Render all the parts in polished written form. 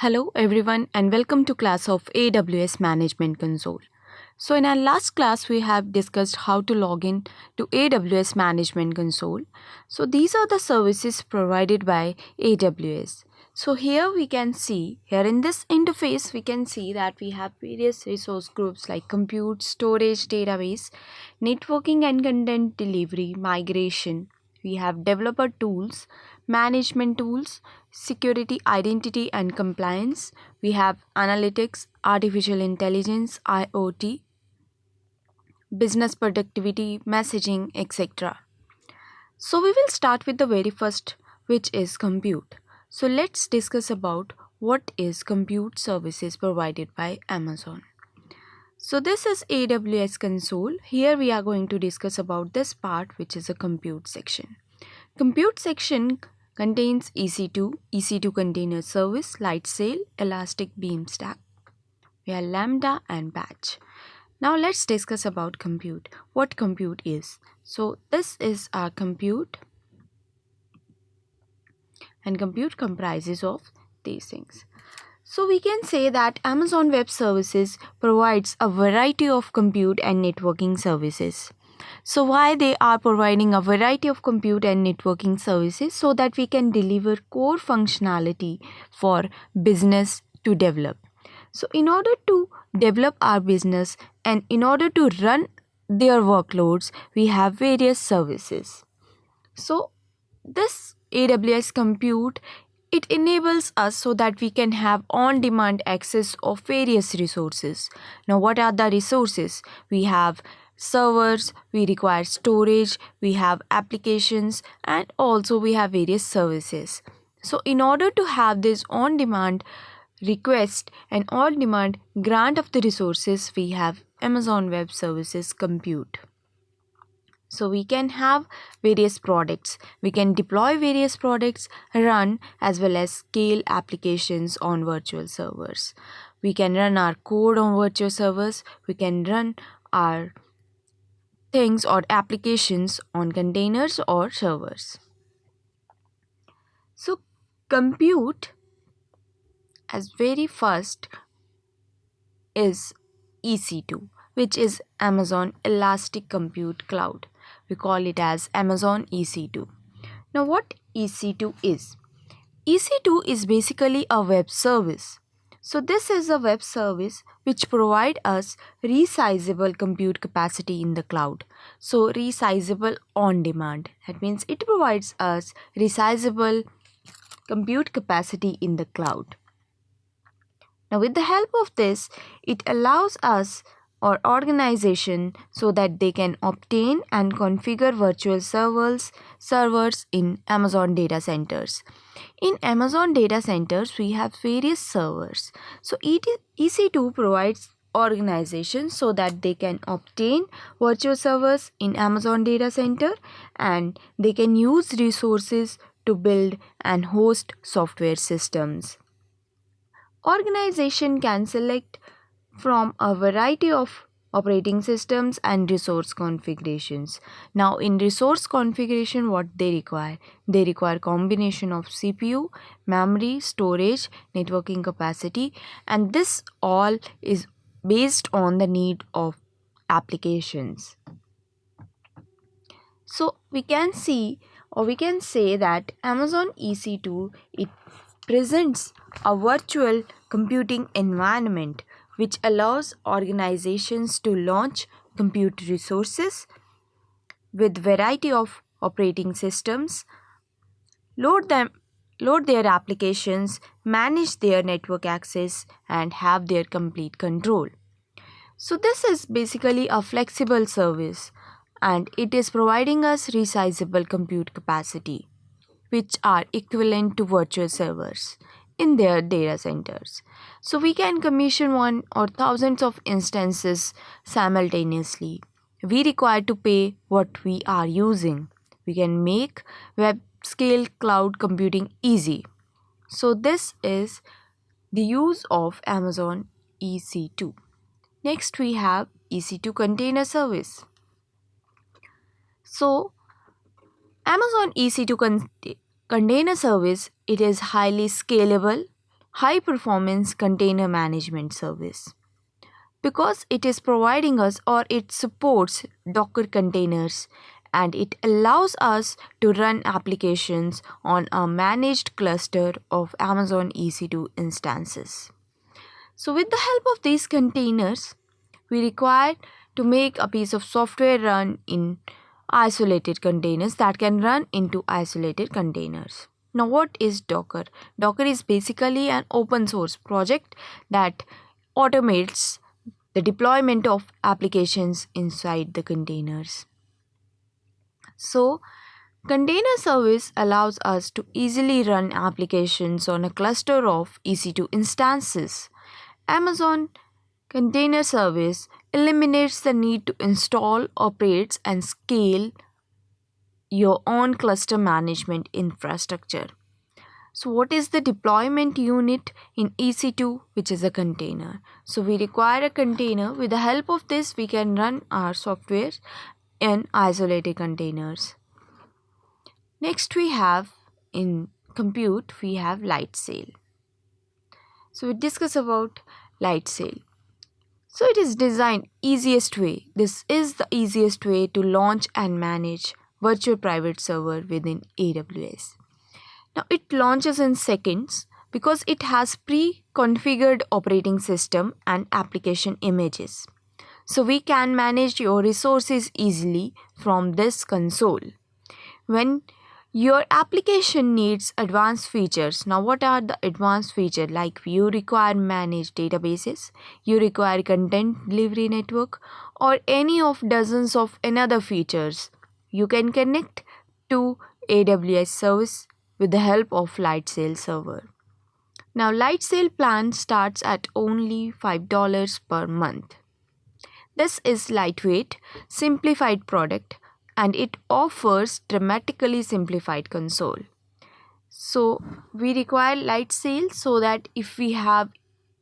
Hello everyone and welcome to class of AWS Management Console. So in our last class we have discussed how to log in to AWS Management Console. So these are the services provided by AWS. So here we can see, here in this interface we can see that we have various resource groups like compute, storage, database, networking and content delivery, migration. We have developer tools, management tools, security, identity and compliance. We have analytics, artificial intelligence, IoT, business productivity, messaging, etc. So we will start with the very first, which is compute. So let's discuss about what is compute services provided by Amazon. So this is AWS console. Here we are going to discuss about this part, which is a compute section. Compute section contains Ec2 Container Service, LightSail, Elastic Beanstalk. We have Lambda and Batch. Now let's discuss about compute. What compute is? So this is our compute, and compute comprises of these things. So we can say that Amazon Web Services provides a variety of compute and networking services. So why they are providing a variety of compute and networking services? So that we can deliver core functionality for business to develop. So in order to develop our business and in order to run their workloads, we have various services. So this AWS compute, it enables us so that we can have on-demand access of various resources. Now what are the resources? We have servers, we require storage, we have applications, and also we have various services. So in order to have this on-demand request and on-demand grant of the resources, we have Amazon Web Services compute. So we can have various products, we can deploy various products, run as well as scale applications on virtual servers. We can run our code on virtual servers, we can run our things or applications on containers or servers. So compute as very first is EC2, which is Amazon Elastic Compute Cloud. We call it as Amazon EC2. Now what EC2 is? EC2 is basically a web service. So this is a web service which provide us resizable compute capacity in the cloud. So resizable on demand. That means it provides us resizable compute capacity in the cloud. Now with the help of this, it allows us or organization so that they can obtain and configure virtual servers in Amazon data centers. In Amazon data centers, we have various servers. So EC2 provides organization so that they can obtain virtual servers in Amazon data center and they can use resources to build and host software systems. Organization can select from a variety of operating systems and resource configurations. Now in resource configuration, what they require? They require combination of CPU, memory, storage, networking capacity, and this all is based on the need of applications. So we can see or we can say that Amazon EC2, it presents a virtual computing environment which allows organizations to launch compute resources with variety of operating systems, load their applications, manage their network access, and have their complete control. So this is basically a flexible service and it is providing us resizable compute capacity, which are equivalent to virtual servers in their data centers. So we can commission one or thousands of instances simultaneously. We require to pay what we are using. We can make web scale cloud computing easy. So this is the use of Amazon EC2. Next we have Ec2 Container Service. So Amazon EC2 Container Service, it is highly scalable, high performance container management service. Because it is providing us or it supports Docker containers and it allows us to run applications on a managed cluster of Amazon EC2 instances. So, with the help of these containers, we require to make a piece of software run in isolated containers that can run into isolated containers. Now, what is Docker? Docker is basically an open source project that automates the deployment of applications inside the containers. So, container service allows us to easily run applications on a cluster of EC2 instances. Amazon Container Service eliminates the need to install, operate, and scale your own cluster management infrastructure. So, what is the deployment unit in EC2, which is a container? So, we require a container. With the help of this, we can run our software in isolated containers. Next, we have in compute, we have LightSail. So, we discuss about LightSail. So, it is designed easiest way. This is the easiest way to launch and manage virtual private server within AWS. Now it launches in seconds because it has pre-configured operating system and application images. So we can manage your resources easily from this console. When your application needs advanced features, now what are the advanced features? Like you require managed databases, you require content delivery network, or any of dozens of another features, you can connect to AWS service with the help of LightSail server. Now LightSail plan starts at only $5 per month. This is lightweight, simplified product and it offers dramatically simplified console. So we require LightSail so that if we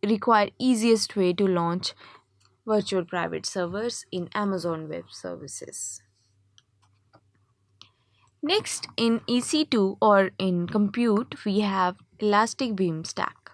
require easiest way to launch virtual private servers in Amazon Web Services. Next, in EC2 or in compute, we have Elastic Beanstalk.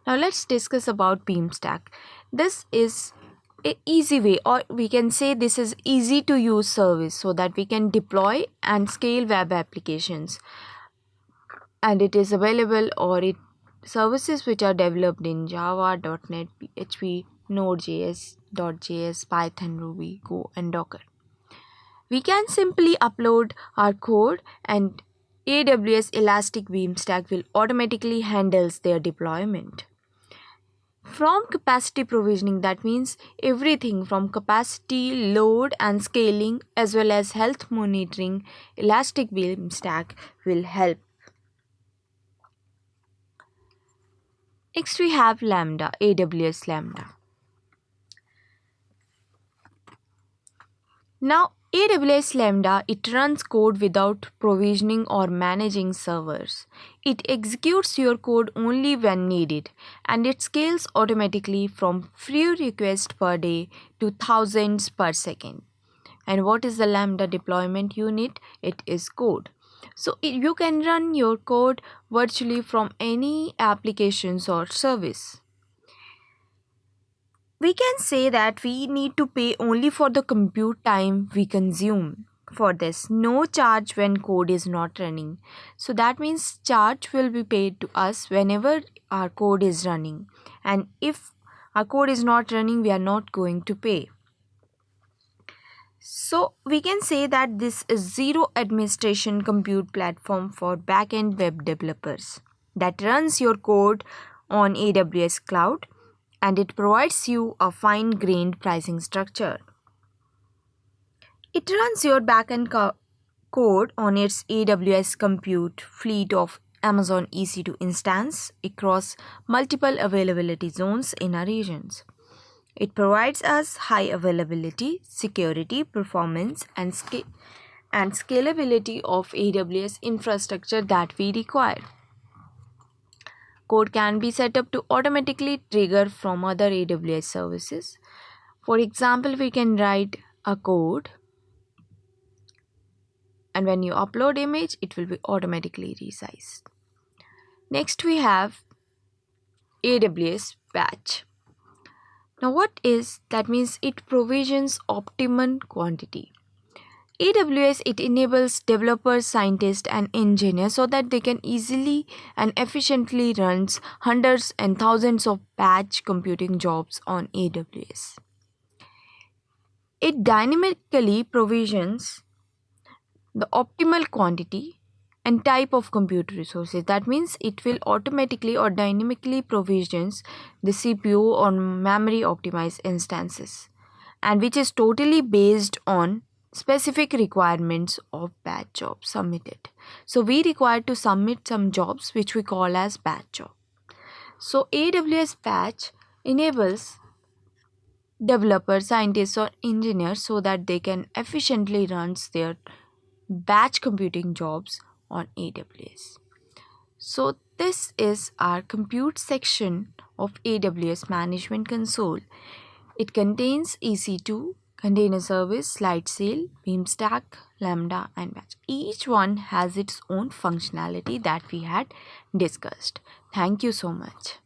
Now let's discuss about Beanstalk. This is an easy way, or we can say this is easy to use service so that we can deploy and scale web applications. And it is available or it services which are developed in Java, .NET, PHP, Node.js, .js, Python, Ruby, Go, and Docker. We can simply upload our code and AWS Elastic Beanstalk will automatically handles their deployment. From capacity provisioning, that means everything from capacity, load and scaling as well as health monitoring, Elastic Beanstalk will help. Next we have Lambda, AWS Lambda. Now AWS Lambda, it runs code without provisioning or managing servers. It executes your code only when needed and it scales automatically from few requests per day to thousands per second. And what is the Lambda deployment unit? It is code. So you can run your code virtually from any applications or service. We can say that we need to pay only for the compute time we consume. For this, no charge when code is not running. So that means charge will be paid to us whenever our code is running. And if our code is not running, we are not going to pay. So we can say that this is zero administration compute platform for backend web developers that runs your code on AWS cloud and it provides you a fine-grained pricing structure. It runs your backend code on its AWS compute fleet of Amazon EC2 instance across multiple availability zones in our regions. It provides us high availability, security, performance, and scalability of AWS infrastructure that we require. Code can be set up to automatically trigger from other AWS services. For example, we can write a code and when you upload image, it will be automatically resized. Next we have AWS Batch. Now what is that? Means it provisions optimum quantity. AWS, it enables developers, scientists and engineers so that they can easily and efficiently run hundreds and thousands of batch computing jobs on AWS. It dynamically provisions the optimal quantity and type of compute resources. That means it will automatically or dynamically provisions the CPU or memory optimized instances, and which is totally based on specific requirements of batch jobs submitted. So we require to submit some jobs which we call as batch job. So AWS Batch enables developers, scientists or engineers so that they can efficiently run their batch computing jobs on AWS. So this is our compute section of AWS Management Console. It contains Ec2, Container Service, LightSail, Beanstalk, Lambda and Batch. Each one has its own functionality that we had discussed. Thank you so much.